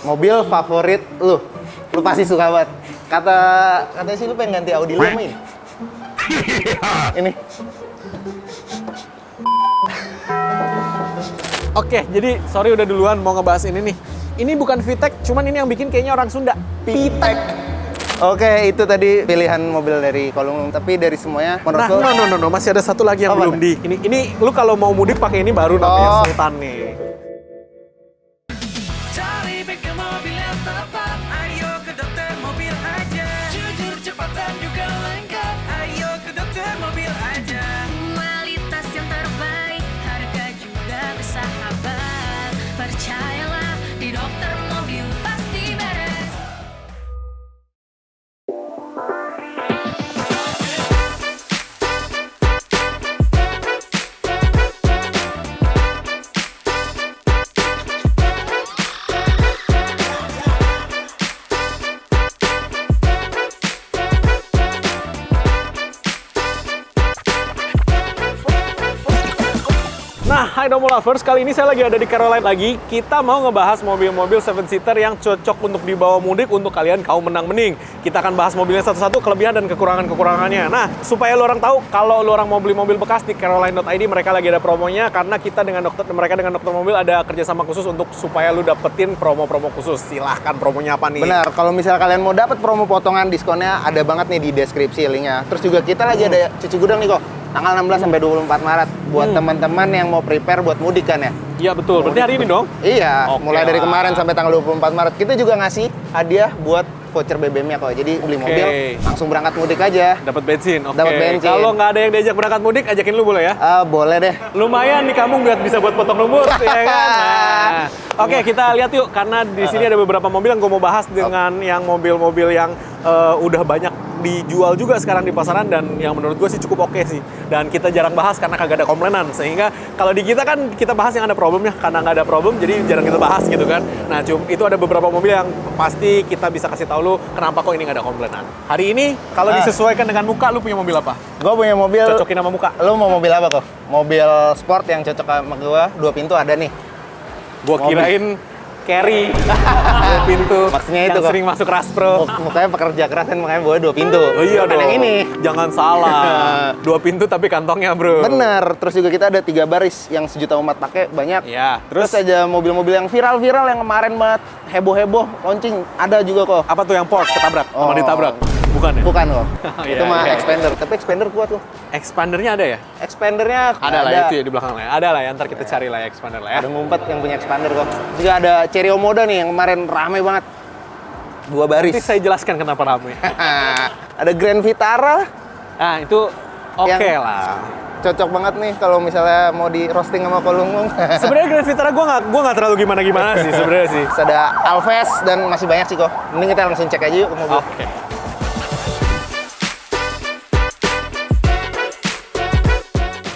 Mobil favorit lu pasti suka banget. Katanya sih lu pengen ganti Audi lu sama ini. Ini. Oke, jadi sorry udah duluan mau ngebahas ini nih. Ini bukan VTEC, cuman ini yang bikin kayaknya orang Sunda. Pitek. Oke, itu tadi pilihan mobil dari Kolung, tapi dari semuanya menurut lu No, masih ada satu lagi yang Apa belum nih? di. Ini lu kalau mau mudik pakai ini baru namanya Oh. Sultan nih. Cari bengkel mobil yang tepat. Ayo ke dokter mobil aja. Jujur, cepat dan juga lengkap. Ayo ke dokter mobil aja. Kualitas yang terbaik, harga juga bersahabat. Percayalah, di dokter mobil pasti beres. Nah, hai Domo Lovers, kali ini saya lagi ada di Caroline lagi. Kita mau ngebahas mobil-mobil 7-seater yang cocok untuk dibawa mudik untuk kalian kaum menang-mening. Kita akan bahas mobilnya satu-satu, kelebihan dan kekurangan-kekurangannya. Nah, supaya lu orang tahu, kalau lu orang mau beli mobil bekas di Caroline.id, mereka lagi ada promonya, karena mereka dengan dokter mobil ada kerjasama khusus untuk supaya lu dapetin promo-promo khusus. Silahkan promonya apa nih? Benar, kalau misalnya kalian mau dapat promo potongan diskonnya ada banget nih di deskripsi linknya. Terus juga kita lagi ada cuci gudang nih kok, tanggal 16 sampai 24 Maret buat teman-teman yang mau prepare buat mudik kan ya. Iya betul, berarti hari ini dong? Iya, Oke mulai dari lah. kemarin sampai tanggal 24 Maret kita juga ngasih hadiah buat voucher BBM-nya kok. Jadi beli Oke. mobil langsung berangkat mudik aja. Dapat bensin, oke. Dapat bensin. Kalau nggak ada yang diajak berangkat mudik, ajakin lu boleh ya? Boleh deh. Lumayan di kamu bisa buat potong rumput, ya kan? Nah, oke, kita lihat yuk, karena di sini ada beberapa mobil yang gue mau bahas dengan yang mobil-mobil yang udah banyak dijual juga sekarang di pasaran dan yang menurut gue sih cukup oke sih. Dan kita jarang bahas karena kagak ada komplainan, sehingga kalau di kita kan kita bahas yang ada problemnya, karena nggak ada problem jadi jarang kita bahas gitu kan. Nah, itu ada beberapa mobil yang pasti kita bisa kasih tahu lu kenapa kok ini nggak ada komplainan. Hari ini kalau disesuaikan dengan muka, lu punya mobil apa? Gue punya mobil. Cocokin sama muka. Lo mau mobil apa kok? Mobil sport yang cocok sama gue, 2 pintu ada nih. Gua Mobil. kirain carry 2 pintu. Maksudnya yang itu kok. sering masuk Raspro. Mukanya pekerja keras kan, makanya bawa 2 pintu. Oh iya Bukan dong. yang ini. Jangan salah. 2 pintu tapi kantongnya, Bro. Bener, terus juga kita ada 3 baris yang sejuta umat pakai banyak. Iya. Terus Terus aja mobil-mobil yang viral-viral yang kemarin banget heboh-heboh launching ada juga kok. apa tuh yang Porsche ketabrak sama Oh. ditabrak? Bukan ya? Bukan kok. Iya, Itu mah iya. expander, tapi expander kuat loh. Expandernya ada ya? Expandernya Ada lah itu ya di belakang lah. Ada lah ya, ntar kita cari lah ya expander lah ya. Ada ngumpet yang punya expander kok. Juga ada Cerio Moda nih yang kemarin rame banget. 2 baris. Nanti saya jelaskan kenapa rame. Ada Grand Vitara. Nah, itu oke Yang- lah. Cocok banget nih kalau misalnya mau di roasting sama Kolungung. Sebenarnya Grand Vitara gua nggak terlalu gimana-gimana sih sebenarnya sih. Terus ada Alves dan masih banyak sih kok. Mending kita langsung cek aja yuk ke mobil. Oke.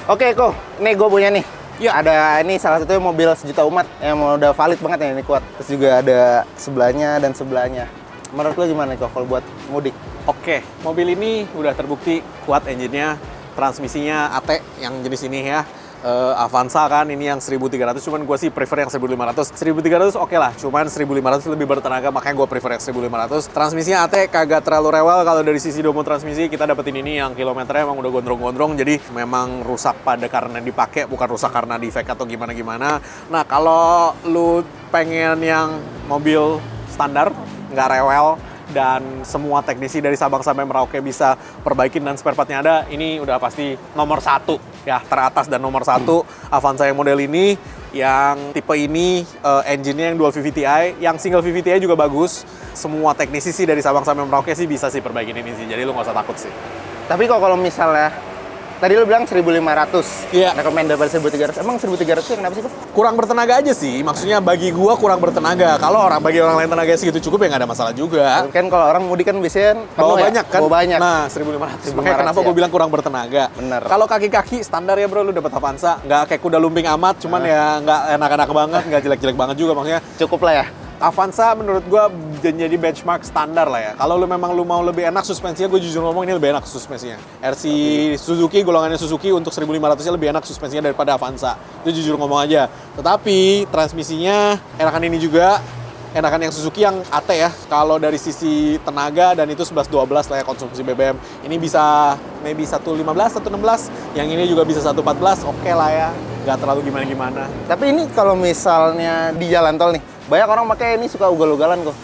Oke kok, nih gue punya nih. Ya. Ada ini salah satu mobil sejuta umat yang udah valid banget ya, ini kuat. Terus juga ada sebelahnya dan sebelahnya. Menurut lo gimana kok kalau buat mudik? Oke, mobil ini udah terbukti kuat engine-nya, transmisinya AT yang jenis ini ya. Avanza kan, ini yang 1300, cuman gue sih prefer yang 1500. 1300 oke lah, cuman 1500 lebih bertenaga, makanya gue prefer yang 1500. Transmisinya AT kagak terlalu rewel. Kalau dari sisi domo transmisi, kita dapetin ini yang kilometernya emang udah gondrong-gondrong, jadi memang rusak pada karena dipakai, bukan rusak karena defect atau gimana-gimana. Nah, kalau lu pengen yang mobil standar, nggak rewel, dan semua teknisi dari Sabang sampai Merauke bisa perbaikin dan spare part-nya ada, ini udah pasti nomor 1 ya, teratas dan nomor 1 Avanza yang model ini, yang tipe ini, engine-nya yang dual VVTi, yang single VVTi juga bagus. Semua teknisi sih dari Sabang sampai Merauke sih bisa sih perbaikin ini sih, jadi lu nggak usah takut sih. Tapi kok kalau misalnya tadi lo bilang 1500, Iya. rekomend daripada 1300. Emang 1300 ya kenapa sih kok? Kurang bertenaga aja sih, maksudnya bagi gua kurang bertenaga. Kalau bagi orang lain tenaga segitu cukup ya nggak ada masalah juga. Kan kalau orang mudik kan biasanya Bawa penuh ya? banyak kan? Bawa banyak. Nah, 1500. Makanya 1500 kenapa ya. gue bilang kurang bertenaga. Bener. Kalau kaki-kaki standar ya bro, lu dapat Avanza. Nggak kayak kuda lumping amat, cuman ya nggak enak-enak banget, nggak jelek-jelek banget juga maksudnya. Cukup lah ya. Avanza menurut gue jadi benchmark standar lah ya. Kalau lu mau lebih enak suspensinya, gue jujur ngomong ini lebih enak suspensinya. RC Suzuki, golongannya Suzuki untuk 1500-nya lebih enak suspensinya daripada Avanza. Itu jujur ngomong aja. Tetapi transmisinya enakan ini juga. enakan yang Suzuki yang AT ya. Kalau dari sisi tenaga dan itu 11-12 lah ya konsumsi BBM. Ini bisa maybe 115, 116. Yang ini juga bisa 114, oke lah ya. Nggak terlalu gimana-gimana. Tapi ini kalau misalnya di jalan tol nih, banyak orang pakai ini suka ugal-ugalan kok.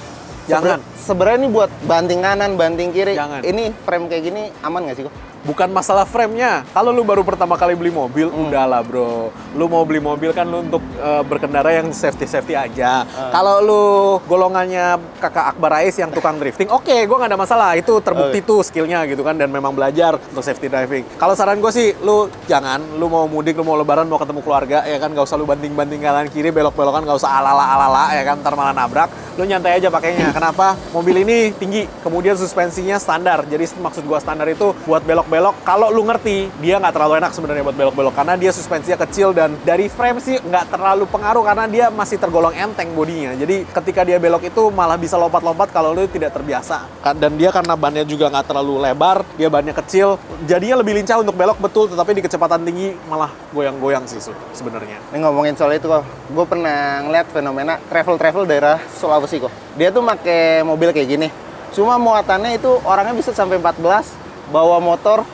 Jangan. Sebenarnya ini buat banting kanan, banting kiri. Jangan. Ini frame kayak gini aman nggak sih kok? Bukan masalah frame-nya. Kalau lu baru pertama kali beli mobil, udahlah bro. Lu mau beli mobil kan lu untuk berkendara yang safety-safety aja. Kalau lu golongannya kakak Akbar Rais yang tukang drifting, oke, gue nggak ada masalah. Itu terbukti tuh skillnya gitu kan, dan memang belajar untuk safety driving. Kalau saran gue sih, lu jangan. Lu mau mudik, lu mau lebaran, mau ketemu keluarga, ya kan nggak usah lu banting-banting kanan kiri, belok-belokan, nggak usah alala-alala, ya kan, ntar malah nabrak. Lu nyantai aja pakainya. Kenapa? Mobil ini tinggi, kemudian suspensinya standar. Jadi maksud gua standar itu buat belok-belok. Kalau lu ngerti, dia nggak terlalu enak sebenarnya buat belok-belok karena dia suspensinya kecil, dan dari frame sih nggak terlalu pengaruh karena dia masih tergolong enteng bodinya. Jadi ketika dia belok itu malah bisa lompat-lompat kalau lu tidak terbiasa. Dan dia karena bannya juga nggak terlalu lebar, dia bannya kecil, jadinya lebih lincah untuk belok betul, tetapi di kecepatan tinggi malah goyang-goyang sih sebenarnya. Ini ngomongin soal itu kok, gue pernah ngeliat fenomena travel daerah Sulawesi kok. Dia tuh pakai mobil kayak gini. Cuma muatannya itu orangnya bisa sampai 14, bawa motor,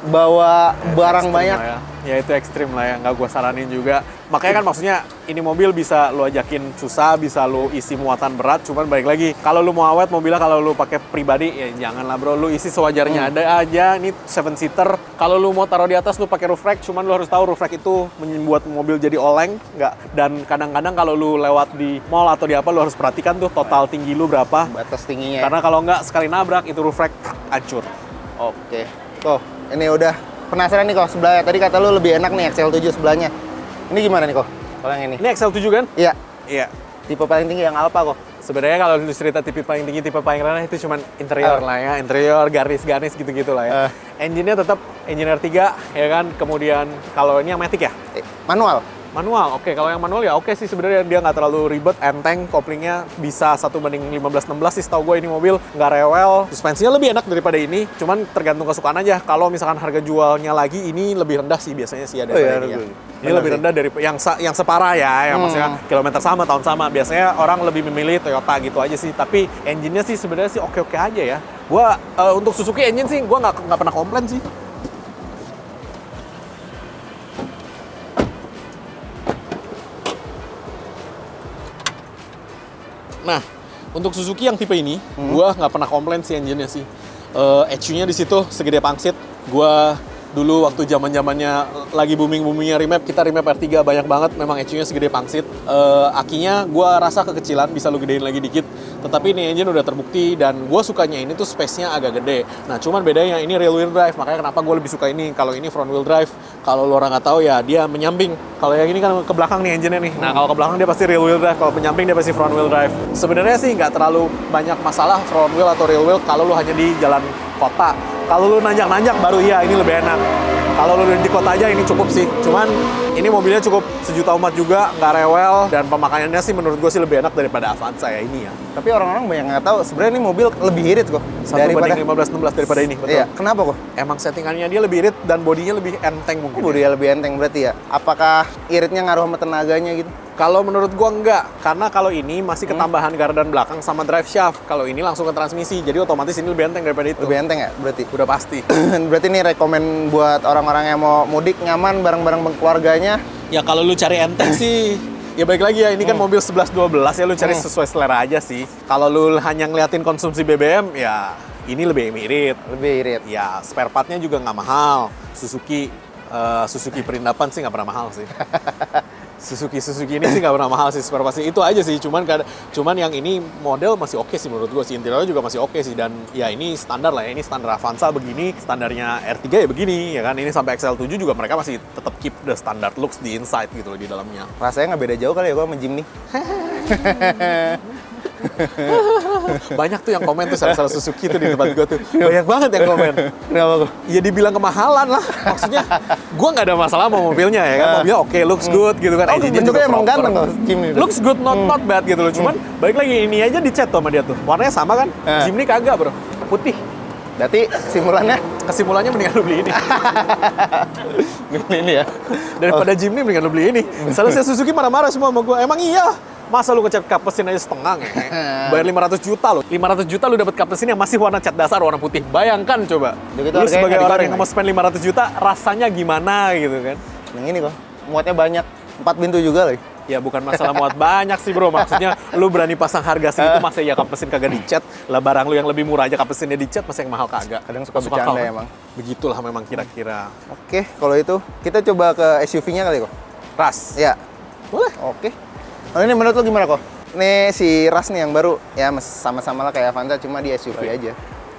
bawa barang Ekstrim banyak. lah ya itu ekstrim lah ya, nggak gue saranin juga. Makanya kan maksudnya ini mobil bisa lu ajakin susah, bisa lu isi muatan berat, cuman balik lagi kalau lu mau awet mobilnya, kalau lu pakai pribadi ya janganlah bro, lu isi sewajarnya ada aja. Ini 7-seater, kalau lu mau taruh di atas lu pakai roof rack, cuman lu harus tahu roof rack itu membuat mobil jadi oleng nggak. Dan kadang-kadang kalau lu lewat di mall atau di apa, lu harus perhatikan tuh total tinggi lu berapa, Batas tingginya. karena kalau nggak sekali nabrak itu roof rack hancur. Oke. Kok, ini udah penasaran nih kok sebelahnya. Tadi kata lu lebih enak nih XL7 sebelahnya. Ini gimana nih kok? Kalau yang ini? Ini XL7 kan? Iya. Iya. Tipe paling tinggi yang Alfa kok. Sebenarnya kalau lu cerita tipe paling tinggi, tipe paling rendah itu cuman interior lah ya, interior, garis-garis gitu-gitu lah ya. Engine-nya tetap engine R3 ya kan, kemudian kalau ini yang Matic ya? Manual. Manual, oke. Kalau yang manual ya oke sih sebenarnya, dia nggak terlalu ribet, enteng, koplingnya bisa 1:15-16 sih setahu gue ini mobil, nggak rewel, suspensinya lebih enak daripada ini, cuman tergantung kesukaan aja. Kalau misalkan harga jualnya lagi, ini lebih rendah sih biasanya sih ada ini ya. Ini lebih rendah dari yang separah ya, yang maksudnya kilometer sama, tahun sama. Biasanya orang lebih memilih Toyota gitu aja sih, tapi engine-nya sih sebenarnya sih oke-oke aja ya. Gua untuk Suzuki engine sih gua nggak pernah komplain sih. Nah, untuk Suzuki yang tipe ini, gua nggak pernah komplain sih engine-nya sih. ECU-nya di situ segede pangsit. Gua dulu waktu zamannya lagi boomingnya remap, kita remap R3 banyak banget, memang ECU-nya segede pangsit. Akinya gua rasa kekecilan, bisa lu gedein lagi dikit. Tetapi ini engine udah terbukti, dan gua sukanya ini tuh space-nya agak gede. Nah, cuman bedanya ini rear wheel drive, makanya kenapa gua lebih suka ini. Kalau ini front wheel drive, kalau lu orang nggak tahu ya dia menyamping. Kalau yang ini kan ke belakang nih engine-nya nih. Nah, kalau ke belakang dia pasti rear wheel drive, kalau penyamping dia pasti front wheel drive. Sebenarnya sih nggak terlalu banyak masalah front wheel atau rear wheel kalau lu hanya di jalan kota. Kalau lu nanjak-nanjak baru iya ini lebih enak. Kalau lu di kota aja ini cukup sih. Cuman ini mobilnya cukup sejuta umat juga, nggak rewel, dan pemakaiannya sih menurut gue sih lebih enak daripada Avanza ya ini ya. Tapi orang-orang banyak nggak tahu sebenarnya ini mobil lebih irit kok 1:15-16 daripada ini, betul. Iya, kenapa kok? Emang settingannya dia lebih irit dan bodinya lebih enteng mungkin. Bodi lebih enteng berarti ya. Apakah iritnya ngaruh sama tenaganya gitu? Kalau menurut gua enggak, karena kalau ini masih ketambahan gardan belakang sama drive shaft. Kalau ini langsung ke transmisi, jadi otomatis ini lebih enteng daripada itu. Lebih enteng ya berarti? Udah pasti. Berarti ini rekomen buat orang-orang yang mau mudik nyaman bareng-bareng keluarganya. Ya kalau lu cari enteng sih, ya baik lagi ya, ini kan mobil 11-12 ya, lu cari sesuai selera aja sih. Kalau lu hanya ngeliatin konsumsi BBM, ya ini lebih irit. Lebih irit. Ya spare partnya juga nggak mahal. Suzuki Perindapan sih nggak pernah mahal sih. Suzuki ini sih nggak pernah mahal sih spare partnya, itu aja sih. Cuman yang ini model masih oke sih menurut gue sih, interiornya juga masih oke sih, dan ya ini standar lah ya, ini standar Avanza begini, standarnya R3 ya begini ya kan. Ini sampai XL7 juga mereka masih tetap keep the standard looks di inside gitu loh, di dalamnya. Rasanya nggak beda jauh kali ya kalau sama Jimny. Banyak tuh yang komen tuh salah Suzuki tuh di tempat gue tuh, banyak banget yang komen. Kenapa kok? Ya dibilang kemahalan lah, maksudnya gue nggak ada masalah sama mobilnya ya kan, mobilnya oke, looks good gitu kan. Oh, bentuknya emang ganteng kok Jimny. Looks good, not bad gitu loh. Cuman balik lagi ini aja dicat tuh sama dia tuh, warnanya sama kan. Jimny kagak bro, putih. Berarti kesimpulannya? Kesimpulannya mendingan lu beli ini. Ini ya? Daripada Jimny mendingan lu beli ini. Soalnya Suzuki marah-marah semua sama gue. Emang iya, Masa lu ngecat kap mesin aja setengah nge? Bayar 500 juta lo. 500 juta lu dapat kap mesin yang masih warna cat dasar warna putih. Bayangkan coba. Begitu Lu harganya sebagai nggak orang dikeluarin, yang mau spend 500 juta rasanya gimana gitu kan? Yang ini kok, muatnya banyak. 4 pintu juga loh. Ya bukan masalah muat banyak sih bro, maksudnya lu berani pasang harga segitu masa ya kap mesin kagak dicat. Lah barang lu yang lebih murah aja kap mesinnya dicat, masa yang mahal kagak. Kadang suka Masuk bercanda akal, kan? emang. Begitulah memang kira-kira. Oke, kalau itu kita coba ke SUV-nya kali kok. Ras. Ya. Boleh. Oke. Oh, ini menurut lo gimana kok? Ini si Ras nih yang baru, ya sama-sama lah kayak Avanza, cuma di SUV aja.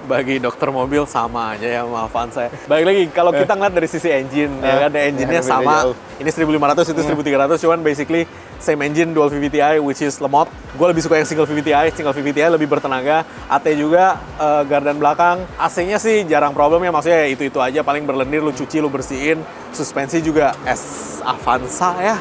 Bagi dokter mobil sama aja ya sama Avanza. Baik lagi, kalau kita ngeliat dari sisi engine, ya kan, engine-nya beda sama. jauh. Ini 1500, itu 1300, cuman basically same engine, dual VVTi, which is lemot. Gue lebih suka yang single VVTi lebih bertenaga. AT juga, gardan belakang. AC-nya sih jarang problem ya, maksudnya itu-itu aja, paling berlendir, lu cuci, lu bersihin. Suspensi juga Avanza ya.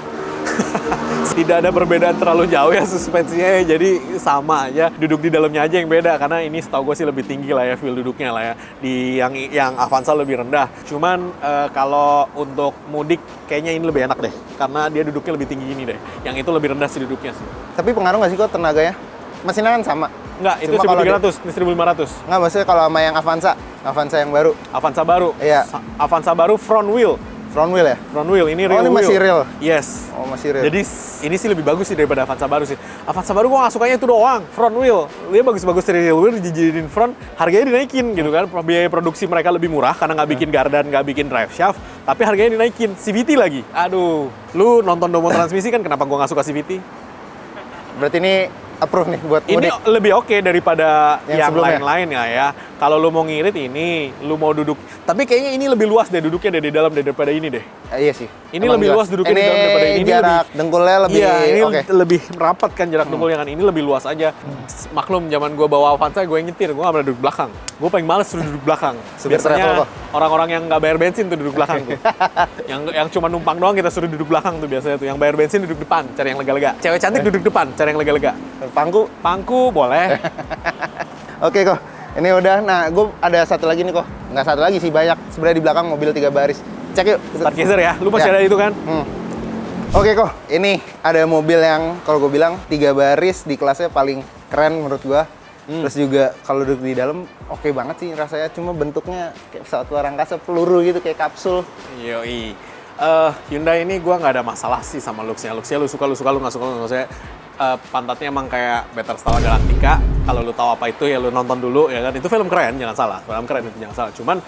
Tidak ada perbedaan terlalu jauh ya suspensinya, jadi sama aja. Duduk di dalamnya aja yang beda, karena ini setahu gue sih lebih tinggi lah ya feel duduknya lah ya. Di yang Avanza lebih rendah. Cuman kalau untuk mudik kayaknya ini lebih enak deh, karena dia duduknya lebih tinggi ini deh. Yang itu lebih rendah sih duduknya sih. Tapi pengaruh nggak sih kok tenaganya? Mesinnya kan sama. Enggak, itu Cuma kalau 1300, ini 1500. Nggak, maksudnya kalau sama yang Avanza yang baru. Avanza baru. Iya. Avanza baru front wheel. Front wheel ya? Front wheel, ini rear ini wheel. masih real? Yes. Oh, masih real. Jadi ini sih lebih bagus sih daripada Avanza baru sih. Avanza baru gue nggak sukanya itu doang, front wheel. Dia bagus-bagus dari rear wheel, dijadiin front, harganya dinaikin gitu kan. Biaya produksi mereka lebih murah karena nggak bikin gardan, nggak bikin drive shaft, tapi harganya dinaikin. CVT lagi. Aduh, lu nonton Domo Transmisi kan, kenapa gue nggak suka CVT? Berarti ini approve nih buat Ini mudik. lebih oke daripada Yang yang sebelumnya? lain-lain ya. Kalau lu mau ngirit ini, lu mau duduk. Tapi kayaknya ini lebih luas deh duduknya dari dalam daripada ini deh. Iya sih. Ini Emang lebih jelas. luas duduknya di dalam daripada ini. Jarak dengkulnya lebih Iya, ini oke. lebih rapat kan jarak dengkulnya kan. Ini lebih luas aja. Maklum, zaman gue bawa Avanza, gue yang nyetir. Gue nggak pernah duduk belakang. Gue paling males suruh duduk belakang. Supir travel Biasanya kok. orang-orang yang nggak bayar bensin tuh duduk belakang tuh. yang cuma numpang doang kita suruh duduk belakang tuh biasanya tuh. Yang bayar bensin duduk depan, cari yang lega-lega. Cewek cantik duduk depan, cari yang lega-lega. Pangku. Pangku boleh. Oke kok. Ini udah. Nah, gue ada satu lagi nih kok. Nggak satu lagi sih, banyak. Sebenarnya di belakang mobil 3 baris. Cek yuk. Stargazer ya, lu masih Ya. ada itu kan? Oke kok, ini ada mobil yang kalau gue bilang 3 baris di kelasnya paling keren menurut gue. Terus juga kalau duduk di dalam oke banget sih rasanya. Cuma bentuknya kayak pesawat luar angkasa, peluru gitu kayak kapsul. Yoi. Hyundai ini gue nggak ada masalah sih sama looks-nya. Looks-nya lu suka, lu nggak suka, lu nggak suka. Pantatnya emang kayak Battlestar Galactica. Kalau lu tahu apa itu ya lu nonton dulu ya kan. Itu film keren, jangan salah. Film keren itu jangan salah. Cuman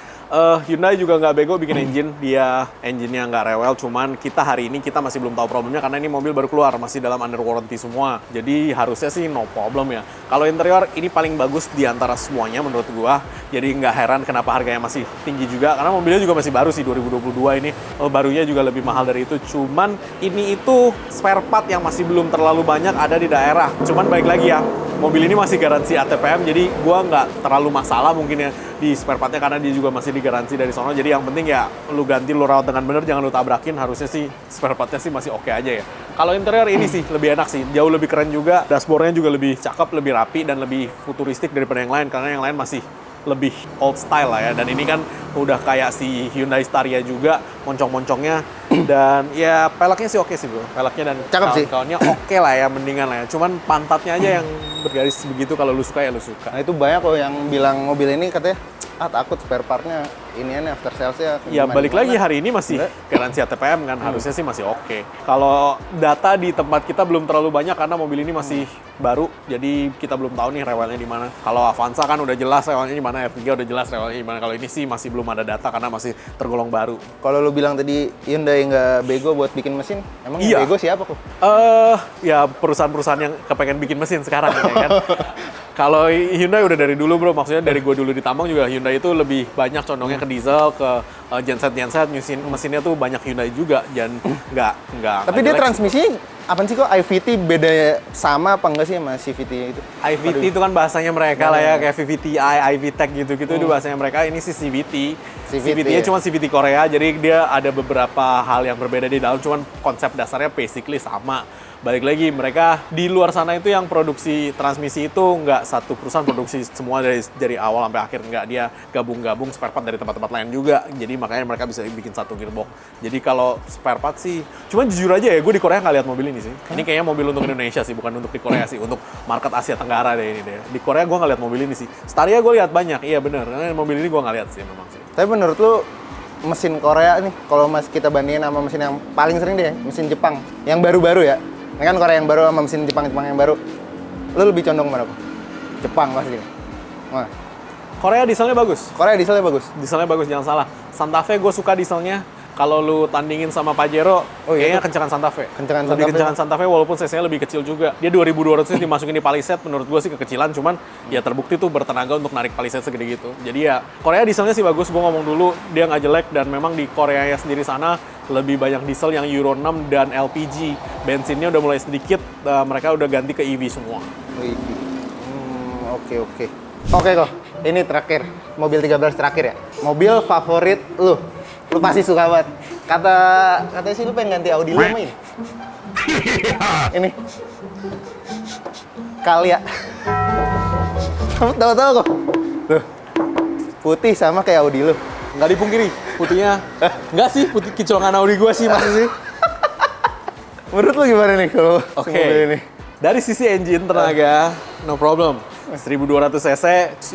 Hyundai juga nggak bego bikin engine. Dia engine-nya nggak rewel. Cuman kita hari ini kita masih belum tahu problemnya karena ini mobil baru keluar, masih dalam under warranty semua. Jadi harusnya sih no problem ya. Kalau interior ini paling bagus di antara semuanya menurut gua. Jadi nggak heran kenapa harganya masih tinggi juga. Karena mobilnya juga masih baru sih 2022 ini. Barunya juga lebih mahal dari itu. Cuman ini itu spare part yang masih belum terlalu banyak ada di daerah. Cuman balik lagi ya, mobil ini masih garansi ATPM, jadi gua nggak terlalu masalah mungkin ya di spare partnya karena dia juga masih digaransi dari sono. Jadi yang penting ya lu ganti, lu rawat dengan bener, jangan lu tabrakin. Harusnya sih spare partnya sih masih oke aja ya. Kalau interior ini sih lebih enak sih, jauh lebih keren juga. Dashboardnya juga lebih cakep, lebih rapi dan lebih futuristik daripada yang lain karena yang lain masih lebih old style lah ya. Dan ini kan udah kayak si Hyundai Staria juga, moncong-moncongnya. Dan ya peleknya sih oke sih bro, peleknya dan Cakep sih. kawan-kawannya oke lah ya, mendingan lah ya. Cuman pantatnya aja yang bergaris begitu, kalau lu suka ya lu suka. Nah itu banyak kok yang bilang mobil ini katanya takut spare partnya inian after salesnya. Ya gimana- balik lagi gimana. hari ini masih garansi ATPM kan, harusnya sih masih oke. Kalau data di tempat kita belum terlalu banyak karena mobil ini masih baru, jadi kita belum tahu nih rewelnya di mana. Kalau Avanza kan udah jelas rewelnya di mana, F3 udah jelas rewelnya di mana. Kalau ini sih masih belum ada data karena masih tergolong baru. Kalau lu bilang tadi Hyundai nggak bego buat bikin mesin, emang Iya. yang bego siapa kok? Ya perusahaan-perusahaan yang kepengen bikin mesin sekarang ya kan. Kalau Hyundai udah dari dulu bro, maksudnya dari gue dulu di tambang juga Hyundai itu lebih banyak condongnya ke diesel, ke genset, mesinnya tuh banyak Hyundai juga, dan nggak Tapi dia jelek sih. transmisinya apa sih kok? IVT beda sama apa enggak sih sama CVT itu? IVT itu kan bahasanya mereka lah ya, kayak VVTi, IVTech gitu-gitu itu bahasanya mereka. Ini sih CVT. CVT-nya ya? cuma CVT Korea, jadi dia ada beberapa hal yang berbeda di dalam, cuman konsep dasarnya basically sama. balik lagi mereka di luar sana itu yang produksi transmisi itu nggak satu perusahaan produksi semua dari awal sampai akhir, nggak, dia gabung-gabung spare part dari tempat-tempat lain juga, jadi makanya mereka bisa bikin satu gearbox. Jadi kalau spare part sih, cuman jujur aja ya, gue di Korea nggak lihat mobil ini sih. Ini kayaknya mobil untuk Indonesia sih, bukan untuk di Korea sih, untuk market Asia Tenggara deh ini deh. Di Korea gue nggak lihat mobil ini sih. Staria gue lihat banyak, iya bener. Mobil ini gue nggak lihat sih memang sih. Tapi menurut lu mesin Korea nih, kalau kita bandingin sama mesin yang paling sering deh, mesin Jepang yang baru-baru ya. Ini kan Korea yang baru sama mesin Jepang yang baru. Lu lebih condong mana kok? Jepang pasti. Wah. Korea dieselnya bagus. Korea dieselnya bagus. Dieselnya bagus, jangan salah. Santa Fe gue suka dieselnya. Kalau lu tandingin sama Pajero, kayaknya kencengan Santa Fe. Kencengan lebih Santa Fe. kencengan Santa Fe walaupun cc-nya lebih kecil juga. Dia 2200 dimasukin di Palisade, menurut gue sih kekecilan, cuman ya terbukti tuh bertenaga untuk narik Palisade segede gitu. Jadi ya Korea dieselnya sih bagus, gue ngomong dulu, dia nggak jelek, dan memang di Korea ya sendiri sana lebih banyak diesel yang Euro 6 dan LPG. Bensinnya udah mulai sedikit, mereka udah ganti ke EV semua. Oke. Oke kok, ini terakhir, mobil 13 terakhir ya. Mobil favorit lu pasti suka banget. Katanya sih lu pengen ganti Audi lu sama ini. Ini. Kalia. Kamu tahu kok. Tuh. Putih sama kayak Audi lu. Nggak dipungkiri, putihnya. Nggak sih, putih kicolongan Audi gue sih masih sih. Menurut lu gimana nih kalau mobil ini? Dari sisi engine tenaga, no problem. 1200 cc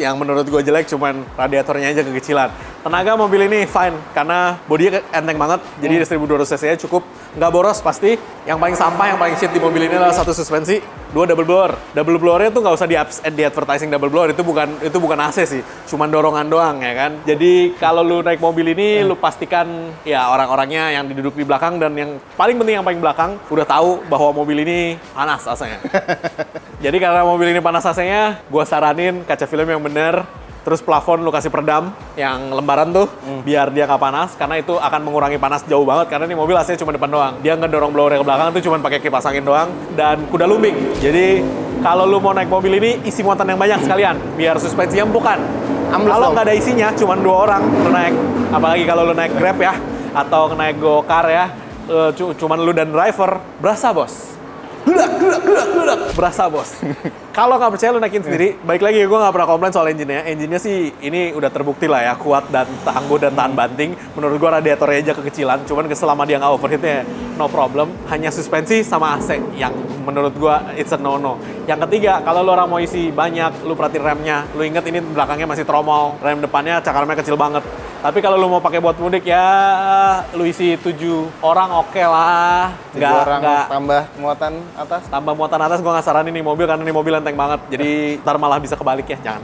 yang menurut gue jelek cuman radiatornya aja kekecilan. Tenaga mobil ini fine karena bodinya enteng banget. Jadi 1200 cc nya cukup, nggak boros pasti. Yang paling sampah, yang paling shit di mobil ini adalah satu suspensi, dua double blower. Double blowernya tuh nggak usah di advertising double blower, itu bukan AC sih, cuman dorongan doang ya kan. Jadi kalau lu naik mobil ini, lu pastikan ya orang-orangnya yang duduk di belakang dan yang paling penting yang paling belakang udah tahu bahwa mobil ini panas AC-nya. Jadi karena mobil ini panas AC-nya, gue saranin kaca film yang bener, terus plafon lu kasih peredam yang lembaran tuh, biar dia nggak panas, karena itu akan mengurangi panas jauh banget, karena ini mobil AC-nya cuma depan doang. Dia ngedorong blowernya ke belakang tuh cuma pakai kipas angin doang, dan kuda lumbing. Jadi kalau lu mau naik mobil ini, isi muatan yang banyak sekalian, biar suspensinya empukan. Kalau nggak ada isinya, cuma 2 orang lu naik, apalagi kalau lu naik Grab ya, atau naik Go-Car ya, cuman lu dan driver, berasa bos. Gludak, berasa bos. Kalau nggak percaya lu naikin sendiri, baik lagi gue nggak pernah komplain soal engine-nya. Engine-nya sih ini udah terbukti lah ya, kuat dan tangguh dan tahan banting. Menurut gue radiatornya aja kekecilan, cuman selama dia nggak overheatnya no problem. Hanya suspensi sama AC yang menurut gue it's a no-no. Yang ketiga, kalau lu orang mau isi banyak, lu perhatiin remnya, lu inget ini belakangnya masih tromol, rem depannya cakaramnya kecil banget. Tapi kalau lu mau pakai buat mudik ya, lu isi 7 orang oke lah. Nggak tambah muatan atas. Tambah muatan atas gue nggak saranin nih mobil karena ini mobil enteng banget. Jadi ntar malah bisa kebalik ya, jangan.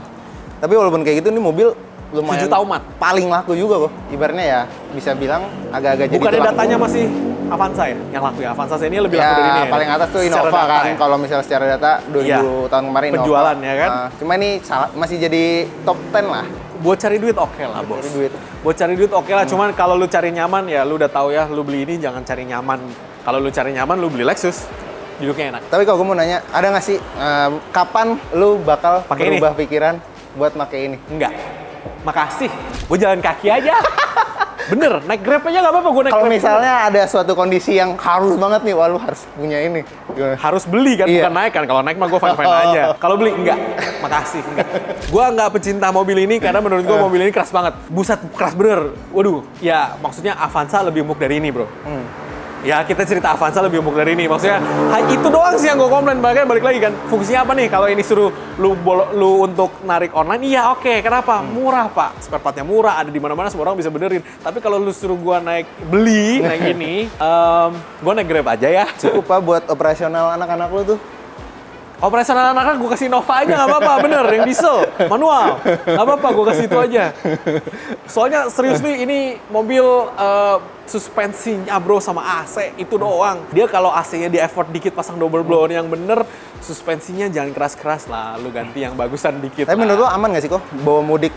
Tapi walaupun kayak gitu, ini mobil lumayan 7 juta umat. Paling laku juga kok. Ibaratnya ya bisa bilang agak-agak jadi Bukannya laku. datanya masih Avanza ya? Yang laku ya? Avanza ini lebih laku dari ini ya? Paling atas tuh Secara Innova data kan. ya? Kalau misalnya secara data 2000 tahun kemarin Penjualan Innova. ya kan? Cuma ini masih jadi top 10 lah. Buat cari duit oke lah bos. Cari duit. Buat cari duit oke lah, cuman kalau lu cari nyaman ya lu udah tahu ya, lu beli ini jangan cari nyaman. Kalau lu cari nyaman, lu beli Lexus. Duduknya enak. Tapi kalau gue mau nanya, ada nggak sih kapan lu bakal Pakai ini? berubah pikiran buat pakai ini? Enggak. Makasih. Gue jalan kaki aja. Bener, naik Grab aja nggak apa-apa gue naik Kalau Grab. misalnya ada suatu kondisi yang harus banget nih, wah lu harus punya ini. Gimana? Harus beli kan, Iya. bukan naik kan. Kalau naik mah gue fine-fine aja. Kalau beli, enggak. Makasih, enggak. Gue nggak pecinta mobil ini karena menurut gue mobil ini keras banget. Buset, keras bener. Waduh, ya maksudnya Avanza lebih empuk dari ini bro. Ya kita cerita Avanza lebih empuk dari ini. Maksudnya itu doang sih yang gue komplain. Bahkan balik lagi kan, fungsinya apa nih? Kalau ini suruh lu untuk narik online, iya oke. Kenapa? Murah pak. Spare partnya murah, ada di mana-mana, semua orang bisa benerin. Tapi kalau lu suruh gue naik ini, gue naik Grab aja ya. Cukup pak buat operasional anak-anak lu tuh. Operasional anak-anak gue kasih Nova aja nggak apa-apa, bener, yang diesel, manual, nggak apa-apa, gue kasih itu aja. Soalnya serius nih, ini mobil suspensinya bro sama AC itu doang. Dia kalau AC-nya di effort dikit pasang double blower yang bener, suspensinya jangan keras-keras lah, lu ganti yang bagusan dikit. Tapi menurut lu aman nggak sih kok bawa mudik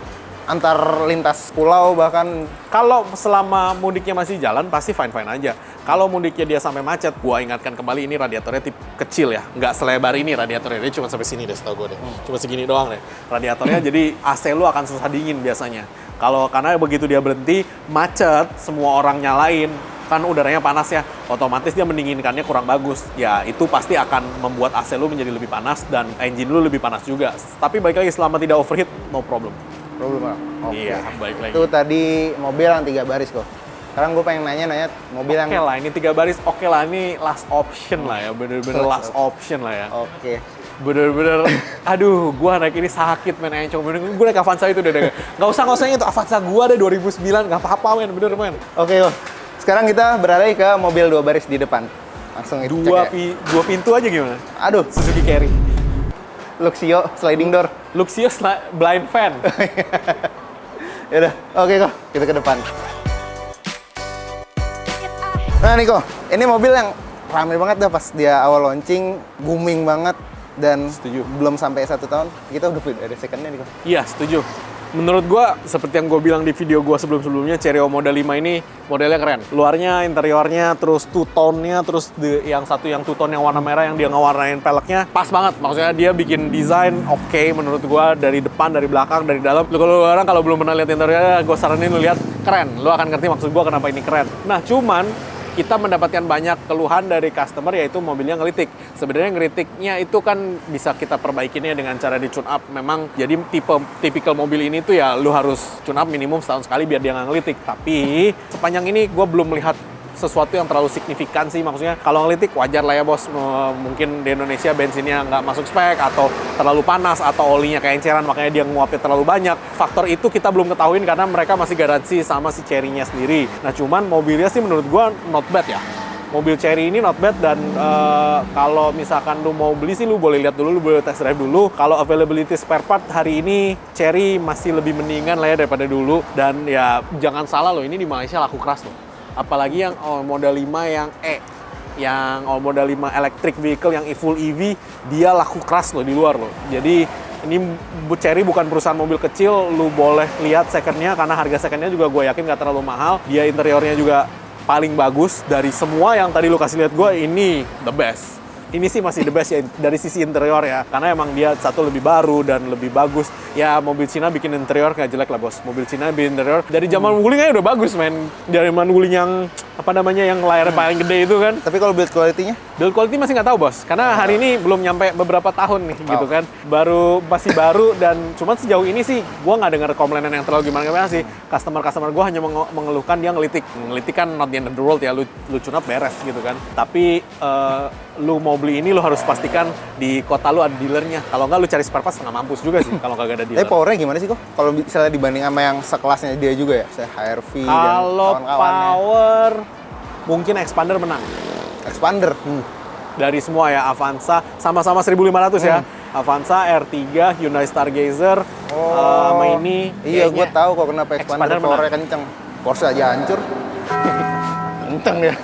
antar lintas pulau bahkan? Kalau selama mudiknya masih jalan pasti fine-fine aja. Kalau mudiknya dia sampai macet, gua ingatkan kembali ini radiatornya tip kecil ya, nggak selebar ini radiatornya, dia cuma sampai sini deh setahu gue deh, cuma segini doang deh radiatornya. Jadi AC lu akan susah dingin biasanya. Karena begitu dia berhenti macet, semua orang nyalain, kan udaranya panas ya, otomatis dia mendinginkannya kurang bagus. Ya itu pasti akan membuat AC lu menjadi lebih panas dan engine lu lebih panas juga. Tapi balik lagi selama tidak overheat, no problem. Problem, Bang. Oke. Iya, balik lagi. Itu tadi mobil yang 3 baris kok. Sekarang gue pengen nanya mobil yang... Oke lah, ini 3 baris, oke lah, ini last option lah ya, bener-bener last option lah ya. Oke. Bener-bener, aduh, gua naik ini sakit men, encong. Gue naik Avanza itu udah, nggak usah itu, Avanza gua ada 2009, nggak apa-apa men, bener men. Oke, kok. Sekarang kita beralih ke mobil 2 baris di depan. Langsung itu cek ya. Dua pintu aja gimana? Aduh, Suzuki Carry. Luxio sliding door. Luxio blind fan. Yaudah, oke kok, kita ke depan. Nah nih kok, ini mobil yang rame banget dah pas dia awal launching, booming banget. Dan Setuju. belum sampai 1 tahun, kita udah ada secondnya nih kok. Iya, setuju. Menurut gua, seperti yang gue bilang di video gua sebelum-sebelumnya, Chery Model 5 ini modelnya keren. Luarnya, interiornya, terus two-tone-nya, terus yang satu yang two-tone yang warna merah yang dia ngewarnain peleknya, pas banget. Maksudnya dia bikin desain oke menurut gua, dari depan, dari belakang, dari dalam. Orang kalau belum pernah lihat interiornya, gue saranin lu lihat, keren. Lu akan ngerti maksud gua kenapa ini keren. Nah, cuman kita mendapatkan banyak keluhan dari customer yaitu mobilnya ngelitik. Sebenarnya ngelitiknya itu kan bisa kita perbaikinnya dengan cara di tune up. Memang jadi tipikal mobil ini tuh ya lu harus tune up minimum setahun sekali biar dia nggak ngelitik. Tapi sepanjang ini gue belum melihat sesuatu yang terlalu signifikan sih. Maksudnya kalau ngelitik wajar lah ya bos. Mungkin di Indonesia bensinnya nggak masuk spek atau terlalu panas atau olinya keenceran makanya dia nguapnya terlalu banyak. Faktor itu kita belum ketahuin karena mereka masih garansi sama si Chery-nya sendiri. Nah cuman mobilnya sih menurut gua not bad ya. Mobil Chery ini not bad dan kalau misalkan lu mau beli sih lu boleh lihat dulu, lu boleh test drive dulu. Kalau availability spare part hari ini Chery masih lebih mendingan lah ya daripada dulu. Dan ya jangan salah loh, ini di Malaysia laku keras loh. Apalagi yang Model 5 yang yang Model 5 electric vehicle yang full EV, dia laku keras loh di luar loh. Jadi ini Chery bukan perusahaan mobil kecil, lu boleh lihat secondnya karena harga secondnya juga gue yakin nggak terlalu mahal. Dia interiornya juga paling bagus dari semua yang tadi lu kasih lihat gue, ini the best. Ini sih masih the best ya dari sisi interior ya, karena emang dia satu lebih baru dan lebih bagus. Ya mobil Cina bikin interior nggak jelek lah bos. Mobil Cina bikin interior dari zaman Wuling aja udah bagus men. Dari zaman Wuling yang apa namanya yang layar paling gede itu kan. Tapi kalau build quality-nya? Build quality masih nggak tahu bos, karena hari ini belum nyampe beberapa tahun nih gitu kan. Masih baru dan cuman sejauh ini sih gue nggak dengar komplainan yang terlalu gimana sih. Customer gue hanya mengeluhkan dia ngelitik kan not the end of the world ya, lu tune up beres gitu kan. Tapi lu mau beli ini lu harus pastikan di kota lu ada dealernya. Kalau nggak lu cari spare parts nggak mampus juga sih kalau nggak ada dealer. Tapi powernya gimana sih kok? Kalau misalnya dibanding sama yang sekelasnya dia juga ya, saya HRV dan Kalau kawan-kawannya. power mungkin Expander menang. Expander. Dari semua ya, Avanza sama-sama 1500 ya. Avanza, R3, Hyundai Stargazer, sama ini. Iya, gue kayaknya tahu kok kenapa Expander Expander powernya kenceng. Porsche aja hancur. Kenceng dia.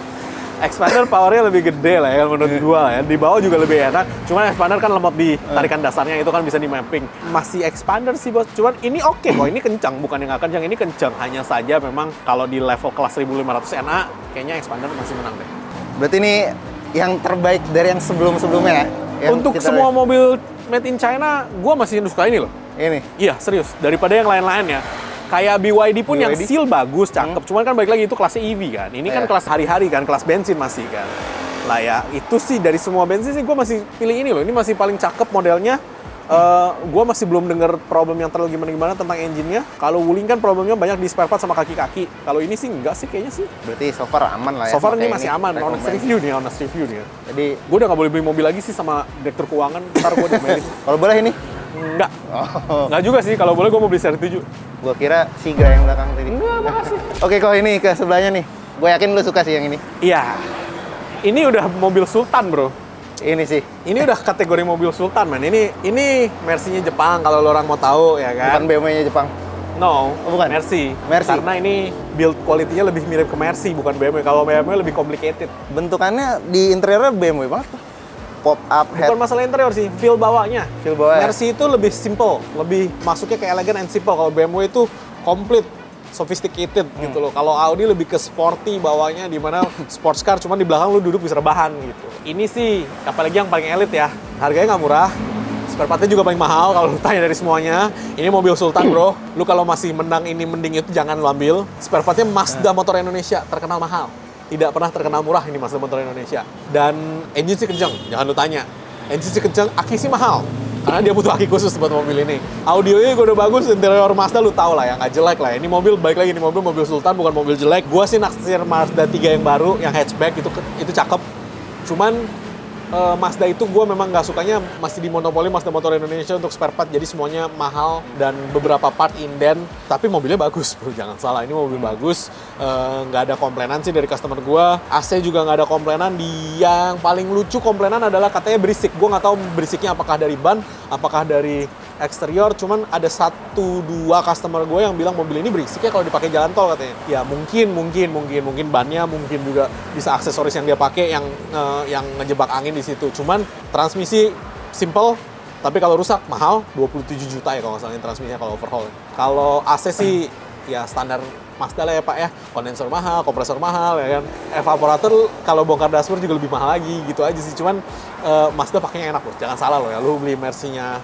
Expander powernya lebih gede lah ya menurut gua ya. Di bawah juga lebih enak. Cuman Expander kan lemot di tarikan dasarnya, itu kan bisa di mapping. Masih Expander sih bos. Cuman ini oke kok. Ini kencang, bukan yang nggak kencang. Ini kencang. Hanya saja memang kalau di level kelas 1500 NA, kayaknya Expander masih menang deh. Berarti ini yang terbaik dari yang sebelum-sebelumnya ya? Yang Untuk kita semua lihat. mobil made in China, gua masih suka ini loh. Ini. Iya, serius. Daripada yang lain-lain ya. Kayak BYD pun yang BYD? seal bagus, cakep. Cuman kan balik lagi itu kelasnya EV kan. Ini kan Iya. kelas hari-hari kan, kelas bensin masih kan. Lah ya, itu sih dari semua bensin sih gue masih pilih ini loh. Ini masih paling cakep modelnya. Gue masih belum dengar problem yang terlalu gimana-gimana tentang engine-nya. Kalau Wuling kan problemnya banyak di spare part sama kaki-kaki. Kalau ini sih enggak sih kayaknya sih. Berarti so far aman lah ya. So far ini pakai masih aman. Honest review nih, honest review nih. Jadi, Gue udah nggak boleh beli mobil lagi sih sama direktur keuangan. Ntar gue diomelin. kalau boleh ini? Enggak. Oh, Enggak juga sih. Kalau boleh gue mau beli seri 7. gua kira Sigra yang belakang tadi. Enggak, makasih. Oke, kok ini ke sebelahnya nih. Gue yakin lu suka sih yang ini. Iya. Ini udah mobil Sultan, bro. Ini sih. Ini udah kategori mobil Sultan, man. Ini Mercy-nya Jepang kalau lo orang mau tahu ya kan. Bukan BMW-nya Jepang. No, Oh, bukan? Mercy. Mercy. Karena ini build quality-nya lebih mirip ke Mercy, bukan BMW. Kalau BMW lebih complicated. Bentukannya di interiornya BMW banget tuh. Pop up head. Bukan masalah interior sih, feel bawahnya. Feel bawah ya? Mercy itu lebih simple, lebih masuknya ke elegan and simple. Kalau BMW itu complete, sophisticated gitu loh. Kalau Audi lebih ke sporty bawahnya, di mana sports car cuman di belakang lu duduk bisa rebahan gitu. Ini sih apalagi yang paling elit ya. Harganya nggak murah. Spare partnya juga paling mahal kalau lu tanya dari semuanya. Ini mobil Sultan, bro. Lu kalau masih menang ini mending itu jangan lu ambil. Spare partnya Mazda Motor Indonesia, terkenal mahal. tidak pernah terkenal murah ini Mazda motor Indonesia. Dan engine sih kenceng, jangan lu tanya. Engine sih kenceng, aki sih mahal. Karena dia butuh aki khusus buat mobil ini. Audionya juga udah bagus, interior Mazda lu tau lah ya, nggak jelek lah. Ini mobil, baik lagi, ini mobil Sultan, bukan mobil jelek. Gua sih naksir Mazda 3 yang baru, yang hatchback, itu cakep. Cuman Mazda itu gue memang nggak sukanya masih dimonopoli Mazda Motor Indonesia untuk spare part, jadi semuanya mahal dan beberapa part inden, tapi mobilnya bagus bro, jangan salah, ini mobil bagus, nggak ada komplainan sih dari customer gue. AC juga nggak ada komplainan. Yang paling lucu komplainan adalah katanya berisik. Gue nggak tahu berisiknya apakah dari ban, apakah dari eksterior, cuman ada 1-2 customer gue yang bilang mobil ini berisiknya kalau dipakai jalan tol katanya. Ya mungkin bannya, mungkin juga bisa aksesoris yang dia pakai yang ngejebak angin di situ. Cuman transmisi simple, tapi kalau rusak mahal, 27 juta ya kalau nggak salah transmisinya kalau overhaul. Kalau AC sih ya standar Mazda lah ya Pak ya, kondensor mahal, kompresor mahal ya kan, evaporator kalau bongkar dashboard juga lebih mahal lagi gitu aja sih. Cuman Mazda pakainya enak loh, jangan salah loh ya, lu beli Mercy-nya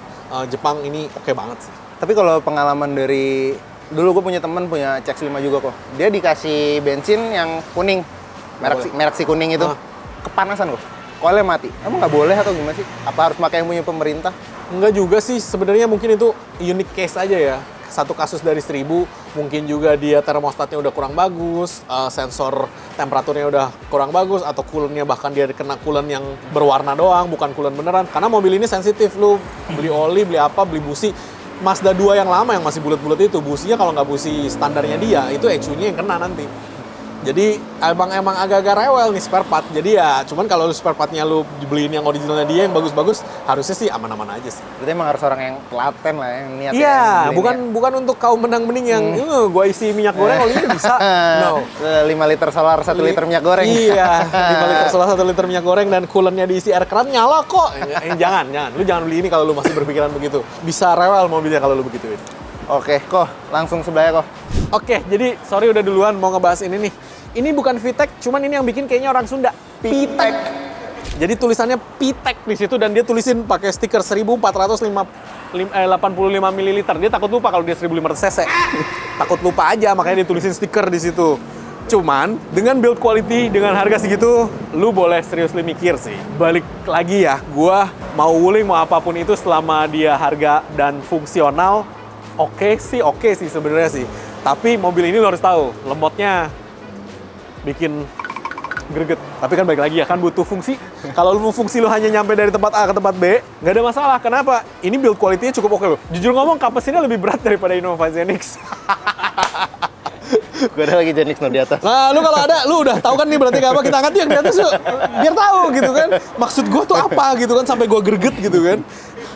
Jepang ini oke banget sih. Tapi kalau pengalaman dari dulu gue punya temen punya CX-5 juga kok. Dia dikasih bensin yang kuning, merek si kuning itu, kepanasan kok. Koilnya mati. Emang nggak boleh atau gimana sih? Apa harus pakai yang punya pemerintah? Enggak juga sih, sebenarnya mungkin itu unique case aja ya. Satu kasus dari 1000, mungkin juga dia termostatnya udah kurang bagus, sensor temperaturnya udah kurang bagus, atau coolant-nya bahkan dia kena coolant yang berwarna doang, bukan coolant beneran. Karena mobil ini sensitif, lu beli oli, beli apa, beli busi. Mazda 2 yang lama yang masih bulat-bulat itu, businya kalau nggak busi standarnya dia, itu ECU-nya yang kena nanti. Jadi emang agak-agak rewel nih spare part. Jadi ya cuman kalau lu spare partnya lu dibeliin yang originalnya dia yang bagus-bagus, harusnya sih aman-aman aja sih. Berarti emang harus orang yang telaten lah yang niat. Iya, bukan untuk kaum menang-mening yang gua isi minyak goreng olinya bisa. No. 5 liter solar, 1 liter minyak goreng. Iya, 5 liter solar, 1 liter minyak goreng dan coolant-nya diisi air keran nyala kok. Jangan. Lu jangan beli ini kalau lu masih berpikiran begitu. Bisa rewel mobilnya kalau lu begituin. Oke, kok langsung sebelahnya kok. Oke, jadi sorry udah duluan mau ngebahas ini nih. Ini bukan VTEC, cuman ini yang bikin kayaknya orang Sunda. PTEC. Jadi tulisannya PTEC di situ dan dia tulisin pakai stiker 1485 ml. Dia takut lupa kalau dia 1500 cc. Takut lupa aja makanya dia tulisin stiker di situ. Cuman dengan build quality dengan harga segitu, lu boleh seriously mikir sih. Balik lagi ya, gua mau Wuling mau apapun itu selama dia harga dan fungsional, oke sih sebenarnya sih. Tapi mobil ini lo harus tahu, lemotnya bikin greget. Tapi kan balik lagi ya, kan butuh fungsi. Kalau lu fungsi lu hanya nyampe dari tempat A ke tempat B, nggak ada masalah. Kenapa? Ini build quality-nya cukup oke loh. Jujur ngomong, kapasitasnya lebih berat daripada Innova Zenix. Gue ada lagi Zenix di atas. Nah, lu kalau ada, lu udah tahu kan nih berarti apa? Kita angkat yang di atas yuk. Biar tahu gitu kan. Maksud gue tuh apa gitu kan, sampai gue greget gitu kan.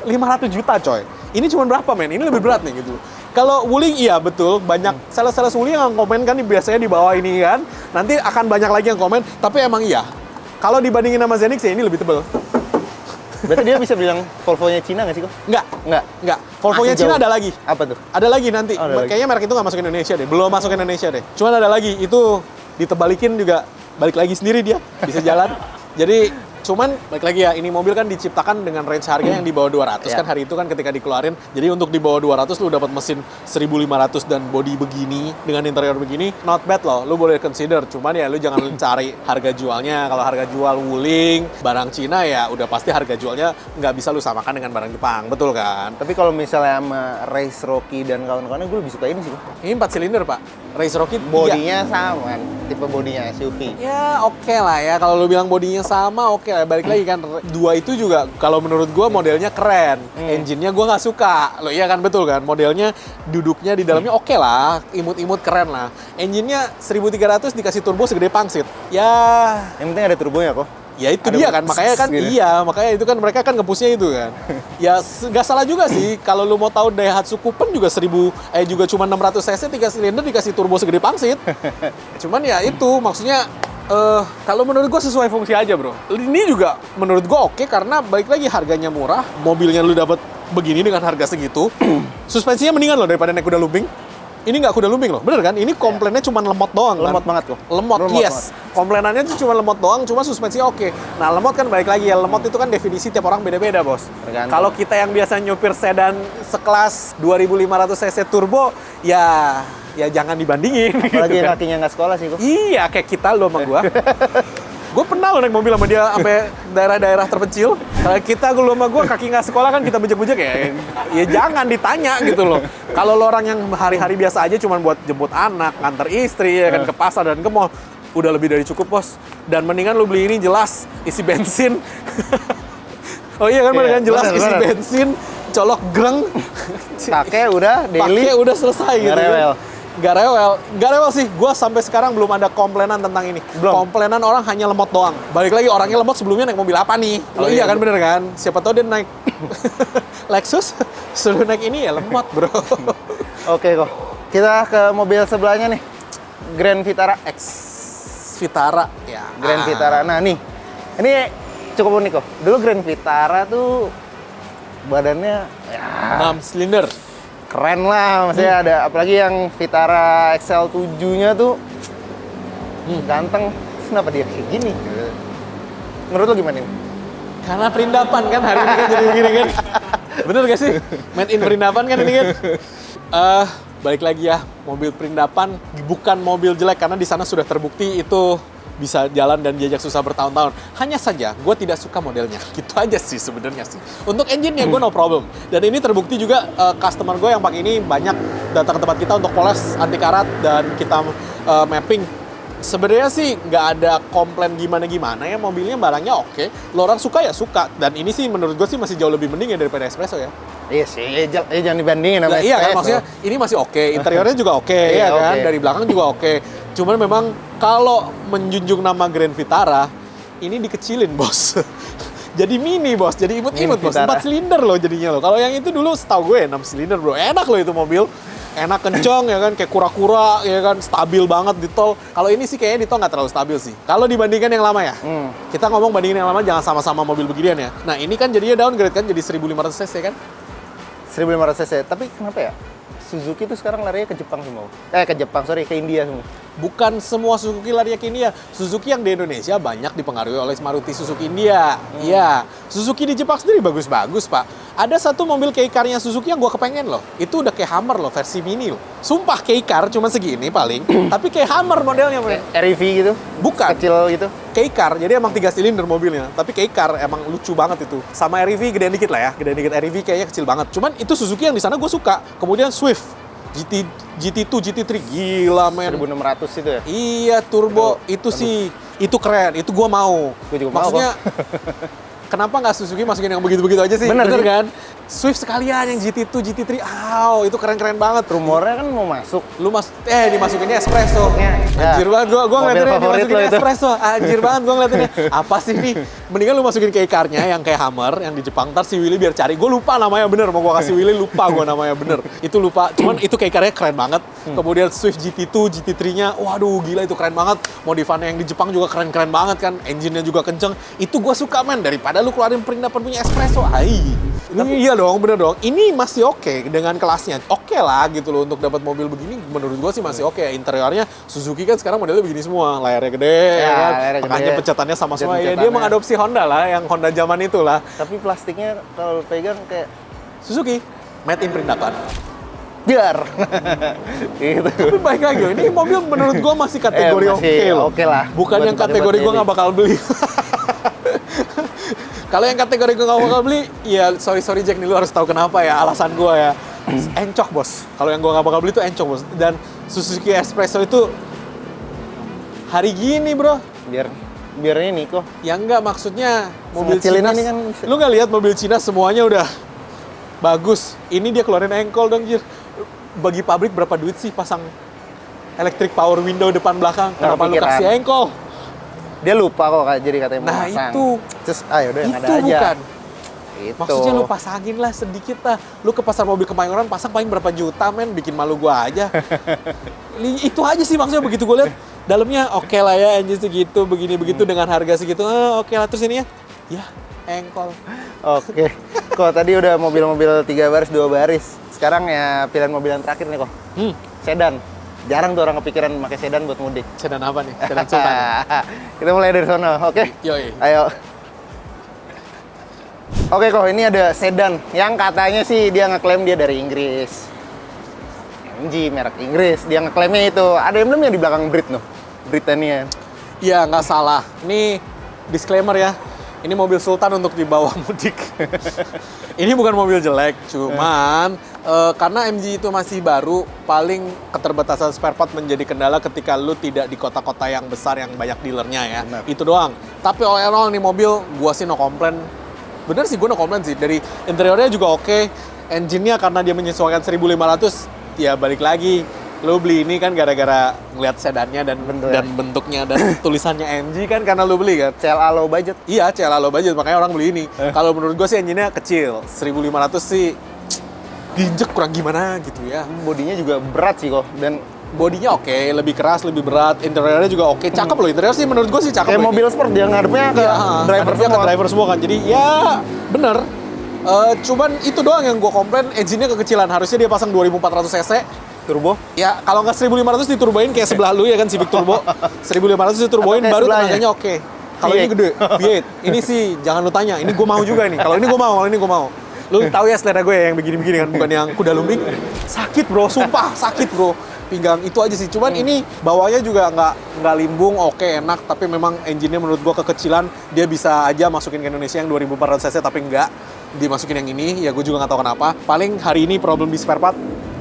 500 juta coy. Ini cuma berapa men? Ini lebih berat nih gitu. Kalau Wuling, iya betul, banyak sales-sales Wuling yang komen kan biasanya di bawah ini kan. Nanti akan banyak lagi yang komen, tapi emang iya. Kalau dibandingin sama Zenix ya ini lebih tebel. Berarti dia bisa bilang Volvo-nya Cina nggak sih kok? Enggak. Volvo-nya Cina ada lagi. Apa tuh? Ada lagi nanti. Kayaknya merek itu nggak masuk Indonesia deh. Belum masuk Indonesia deh. Cuman ada lagi. Itu ditebalikin juga balik lagi sendiri dia. Bisa jalan. Jadi cuman balik lagi ya, ini mobil kan diciptakan dengan range harga yang di bawah 200 kan hari itu kan ketika dikeluarin. Jadi untuk di bawah 200 lu dapat mesin 1500 dan body begini dengan interior begini, not bad loh. Lu boleh consider. Cuman ya lu jangan cari harga jualnya. Kalau harga jual Wuling, barang Cina ya udah pasti harga jualnya nggak bisa lu samakan dengan barang Jepang. Betul kan? Tapi kalau misalnya sama Race Rocky dan kawan-kawannya, gue lebih suka ini sih kok. Ini 4 silinder, Pak. Race Rocky bodinya sama, tipe bodinya SUV. Ya oke lah ya, kalau lu bilang bodinya sama oke lah. Balik lagi kan, 2 itu juga kalau menurut gua modelnya keren. Engine-nya gua nggak suka. Lo iya kan, betul kan? Modelnya duduknya di dalamnya oke lah, imut-imut keren lah. Engine-nya 1300 dikasih turbo segede pangsit. Ya, yang penting ada turbonya kok. Ya itu ada dia kan, makanya kan gitu. iya, makanya itu kan mereka kan nge-push-nya itu kan. Ya nggak salah juga sih, kalau lu mau tahu Daihatsu Coupe juga juga cuma 600 cc 3 silinder dikasih turbo segede pangsit. Cuman ya itu maksudnya kalau menurut gua sesuai fungsi aja bro. Ini juga menurut gua oke karena balik lagi harganya murah, mobilnya lu dapat begini dengan harga segitu. Suspensinya mendingan loh daripada naik kuda lumping. Ini nggak kuda lumping loh, bener kan? Ini komplainnya cuma lemot doang kan? Lemot banget kok. Lemot yes. Banget. Komplainannya itu cuma lemot doang, cuma suspensinya oke. Nah lemot kan balik lagi ya, lemot itu kan definisi tiap orang beda-beda bos. Kalau kita yang biasa nyupir sedan sekelas 2500 cc turbo, ya ya jangan dibandingin. Apalagi gitu kan. kakinya nggak sekolah sih kok. Iya, kayak kita lo sama gua. Gue pernah lo naik mobil sama dia sampai daerah-daerah terpencil. Kalau kita lo sama gua kaki nggak sekolah kan kita bejek-bejek ya jangan ditanya gitu loh. Kalau lo orang yang hari-hari biasa aja cuman buat jemput anak, nganter istri, ya kan ke pasar dan ke mall, udah lebih dari cukup bos. Dan mendingan lo beli ini jelas isi bensin. Oh iya kan, mendingan jelas isi bensin, colok greng. Pakai udah daily. Pakai udah selesai gitu. Nggak rewel. Gak rewel sih. Gue sampai sekarang belum ada komplainan tentang ini. Belum. Komplainan orang hanya lemot doang. Balik lagi, orangnya lemot sebelumnya naik mobil apa nih? Oh, Iya iya, kan, bener kan? Siapa tahu dia naik Lexus, suruh naik ini ya lemot bro. Oke kok. Kita ke mobil sebelahnya nih. Grand Vitara X. Vitara ya. Grand Vitara. Nah nih, ini cukup unik kok. Dulu Grand Vitara tuh badannya ya 6 silinder. keren lah, maksudnya ada apalagi yang Vitara XL7-nya tuh ganteng. Terus kenapa dia kayak gini? Menurut lo gimana nih? Karena perindapan kan hari ini kan jadi begini kan. Bener gak sih? Made in perindapan kan ini kan. Balik lagi ya, mobil perindapan bukan mobil jelek karena di sana sudah terbukti itu bisa jalan dan diajak susah bertahun-tahun. Hanya saja, gue tidak suka modelnya. Gitu aja sih sebenarnya sih. Untuk engine-nya gue no problem. Dan ini terbukti juga customer gue yang pakai ini banyak datang ke tempat kita untuk poles anti karat dan kita mapping. Sebenarnya sih nggak ada komplain gimana-gimana ya, mobilnya barangnya oke. Lo orang suka ya suka. Dan ini sih menurut gue sih masih jauh lebih mending ya daripada Espresso ya. Iya sih, jangan dibandingin sama Iya kan, Espresso. maksudnya ini masih oke, interiornya juga oke, Iya, ya kan, oke. dari belakang juga oke. Cuman memang kalau menjunjung nama Grand Vitara, ini dikecilin bos. Jadi mini bos, jadi imut-imut Mini bos, Vitara. 4 silinder loh jadinya loh. Kalau yang itu dulu setahu gue 6 silinder bro, enak loh itu mobil. Enak kenceng ya kan, kayak kura-kura ya kan, stabil banget di tol. Kalau ini sih kayaknya di tol nggak terlalu stabil sih. Kalau dibandingkan yang lama ya, kita ngomong bandingin yang lama jangan sama-sama mobil beginian ya. Nah ini kan jadinya downgrade kan, jadi 1500 cc kan. 1500 cc, tapi kenapa ya? Suzuki tuh sekarang larinya ke Jepang semua. Ke India semua. Bukan semua Suzuki larinya ke India. Suzuki yang di Indonesia banyak dipengaruhi oleh Maruti Suzuki India. Iya. Suzuki di Jepang sendiri bagus-bagus, Pak. Ada satu mobil K-Car-nya Suzuki yang gue kepengen loh. Itu udah kayak Hummer loh, versi mini loh. Sumpah K-Car cuma segini paling. Tapi kayak Hummer modelnya. REV gitu? Bukan. Kecil gitu? K-Car, jadi emang 3 silinder mobilnya. Tapi K-Car emang lucu banget itu. Sama REV gedean dikit lah ya. Gedean dikit REV kayaknya kecil banget. Cuman itu Suzuki yang di sana gue suka. Kemudian Swift. GT2, GT3, gila men. 1600 itu ya? Iya, turbo. Itu sih, itu keren. Itu gua mau. Gua juga mau, Maksudnya, kenapa nggak Suzuki masukin yang begitu-begitu aja sih? Bener sih. Kan? Swift sekalian yang GT2, GT3. Itu keren-keren banget. Rumornya kan mau masuk. Lu dimasukinnya espresso. Ya. Anjir banget gua Mobil ngeliatinnya favorit dimasukin lo itu. espresso. Anjir banget gua ngeliatinnya. Apa sih nih? Mendingan lu masukin K-Car-nya yang kayak Hummer yang di Jepang. Ntar si Willy biar cari. Gua lupa namanya bener. Mau gua kasih Willy lupa gua namanya bener. Itu lupa. Cuman itu K-Car-nya keren banget. Kemudian Swift GT2, GT3-nya. Waduh gila itu keren banget. Modifannya yang di Jepang juga keren-keren banget kan. Engine-nya juga kenceng. Itu gua suka men. Daripada lu keluarin perindapan punya espresso. Iya dong, bener dong. Ini masih oke dengan kelasnya. Oke lah gitu loh untuk dapat mobil begini. Menurut gua sih masih oke. Interiornya Suzuki kan sekarang modelnya begini semua. Layarnya gede, Ya, kan. layarnya gede. Makanya pencetannya sama semua. Ya, dia Pencetannya. mengadopsi Honda lah, yang Honda zaman itu lah. Tapi plastiknya kalau pegang kayak Suzuki, made in perindapan. biar. Gitu. Tapi baik lagi, ini mobil menurut gua masih kategori Masih oke loh. oke lah. Bukan Buat yang dipakai kategori buat gua nggak daily. bakal beli. Kalau yang kategori gue nggak bakal beli, ya sorry Jack nih lu harus tahu kenapa ya alasan gue ya. Encok bos. Kalau yang gue nggak bakal beli itu encok bos. Dan Suzuki Espresso itu hari gini bro. Biar ini kok. Ya enggak, maksudnya mobil Ngecilin Cina. ini kan bisa. Lu nggak lihat mobil Cina semuanya udah bagus. Ini dia keluarin engkol dong Jir. Bagi pabrik berapa duit sih pasang electric power window depan belakang? Kenapa lu kepikiran. kasih engkol? Dia lupa kok jadi katanya mau Nah, pasang. itu. Terus yaudah yang ada Itu aja. bukan. Itu. Maksudnya lu pasangin lah sedikit lah. Lu ke pasar mobil Kemayoran pasang paling berapa juta men, bikin malu gua aja. Itu aja sih maksudnya begitu gua lihat. Dalamnya oke lah ya, engine segitu, begini-begitu dengan harga segitu. Oke lah, terus ini ya engkol. Oke. Kok tadi udah mobil-mobil 3 baris, 2 baris. Sekarang ya pilihan mobil yang terakhir nih kok. Sedan. Jarang tuh orang kepikiran pakai sedan buat mudik. Sedan apa nih? Sedan Sultan. Kita mulai dari sana, oke? Yoi. Ayo. Oke kok, ini ada sedan yang katanya sih dia ngeklaim dia dari Inggris. MG, merek Inggris. Dia ngeklaimnya itu. Ada emblemnya di belakang Brit noh. Britannia. Iya, nggak salah. Ini disclaimer ya. Ini mobil Sultan untuk dibawa mudik. Ini bukan mobil jelek, cuman karena MG itu masih baru, paling keterbatasan spare part menjadi kendala ketika lu tidak di kota-kota yang besar yang banyak dealernya ya. Benar. Itu doang. Tapi all in all nih mobil, gua sih no complain. Bener sih, gua no complain sih. Dari interiornya juga oke. Engine-nya karena dia menyesuaikan 1500, ya balik lagi. Lu beli ini kan gara-gara ngeliat sedannya dan bentuknya dan tulisannya MG kan karena lu beli kan. CLA low budget. Iya, CLA low budget, makanya orang beli ini. Kalau menurut gue sih engine-nya kecil, 1500 sih diinjek kurang gimana gitu ya. Bodinya juga berat sih kok. Dan Bodinya oke, lebih keras, lebih berat, interiornya juga oke. Cakep loh, interior sih menurut gue sih cakep. kayak loh mobil sport, dia ngadepnya ke driver ngadepnya semua. ke driver semua kan. Jadi ya bener. Cuman itu doang yang gue komplain, engine-nya kekecilan. Harusnya dia pasang 2400 cc. Turbo. Ya, kalau nggak 1500 diturboin kayak sebelah lu ya kan Civic Turbo. 1500 diturboin Atau kayak baru sebelahnya. tenaganya oke. Kalau ini V8. gede, V8. Ini sih jangan lu tanya, ini gue mau juga nih. Kalau ini gue mau, kalau ini gue mau. Lu tahu ya selera gue ya yang begini-begini kan, bukan yang kuda lumping. Sakit bro, sumpah sakit bro. Pinggang itu aja sih. Cuman ini bawahnya juga nggak limbung, oke enak. Tapi memang engine-nya menurut gue kekecilan. Dia bisa aja masukin ke Indonesia yang 2400 cc, tapi nggak dimasukin yang ini. Ya gue juga nggak tahu kenapa. Paling hari ini problem di spare part